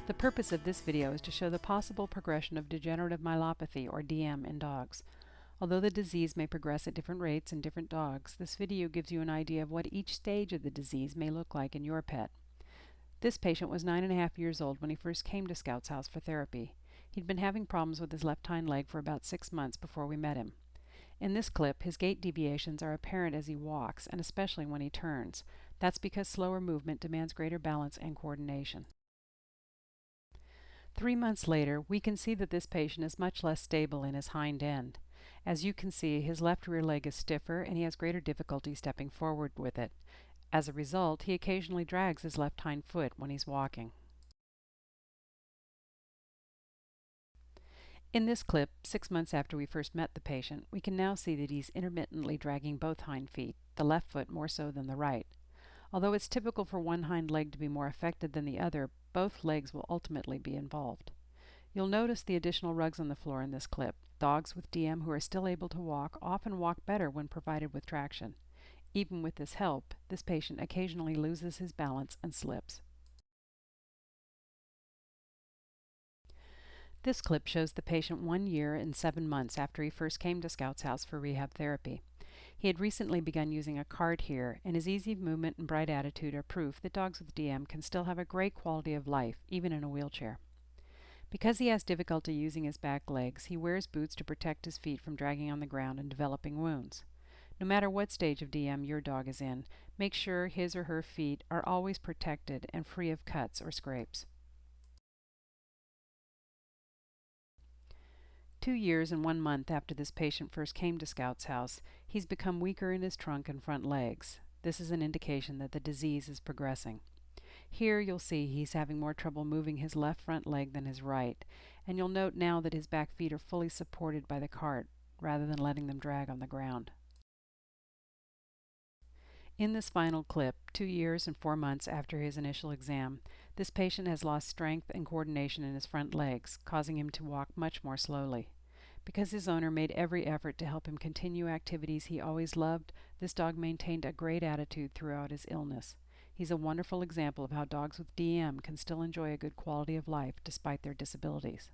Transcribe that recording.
The purpose of this video is to show the possible progression of degenerative myelopathy, or DM, in dogs. Although the disease may progress at different rates in different dogs, this video gives you an idea of what each stage of the disease may look like in your pet. This patient was 9.5 years old when he first came to Scout's house for therapy. He'd been having problems with his left hind leg for about 6 months before we met him. In this clip, his gait deviations are apparent as he walks, and especially when he turns. That's because slower movement demands greater balance and coordination. 3 months later, we can see that this patient is much less stable in his hind end. As you can see, his left rear leg is stiffer and he has greater difficulty stepping forward with it. As a result, he occasionally drags his left hind foot when he's walking. In this clip, 6 months after we first met the patient, we can now see that he's intermittently dragging both hind feet, the left foot more so than the right. Although it's typical for one hind leg to be more affected than the other, both legs will ultimately be involved. You'll notice the additional rugs on the floor in this clip. Dogs with DM who are still able to walk often walk better when provided with traction. Even with this help, this patient occasionally loses his balance and slips. This clip shows the patient 1 year and 7 months after he first came to Scout's house for rehab therapy. He had recently begun using a cart here, and his easy movement and bright attitude are proof that dogs with DM can still have a great quality of life, even in a wheelchair. Because he has difficulty using his back legs, he wears boots to protect his feet from dragging on the ground and developing wounds. No matter what stage of DM your dog is in, make sure his or her feet are always protected and free of cuts or scrapes. 2 years and 1 month after this patient first came to Scout's house, he's become weaker in his trunk and front legs. This is an indication that the disease is progressing. Here you'll see he's having more trouble moving his left front leg than his right, and you'll note now that his back feet are fully supported by the cart, rather than letting them drag on the ground. In this final clip, 2 years and 4 months after his initial exam, this patient has lost strength and coordination in his front legs, causing him to walk much more slowly. Because his owner made every effort to help him continue activities he always loved, this dog maintained a great attitude throughout his illness. He's a wonderful example of how dogs with DM can still enjoy a good quality of life despite their disabilities.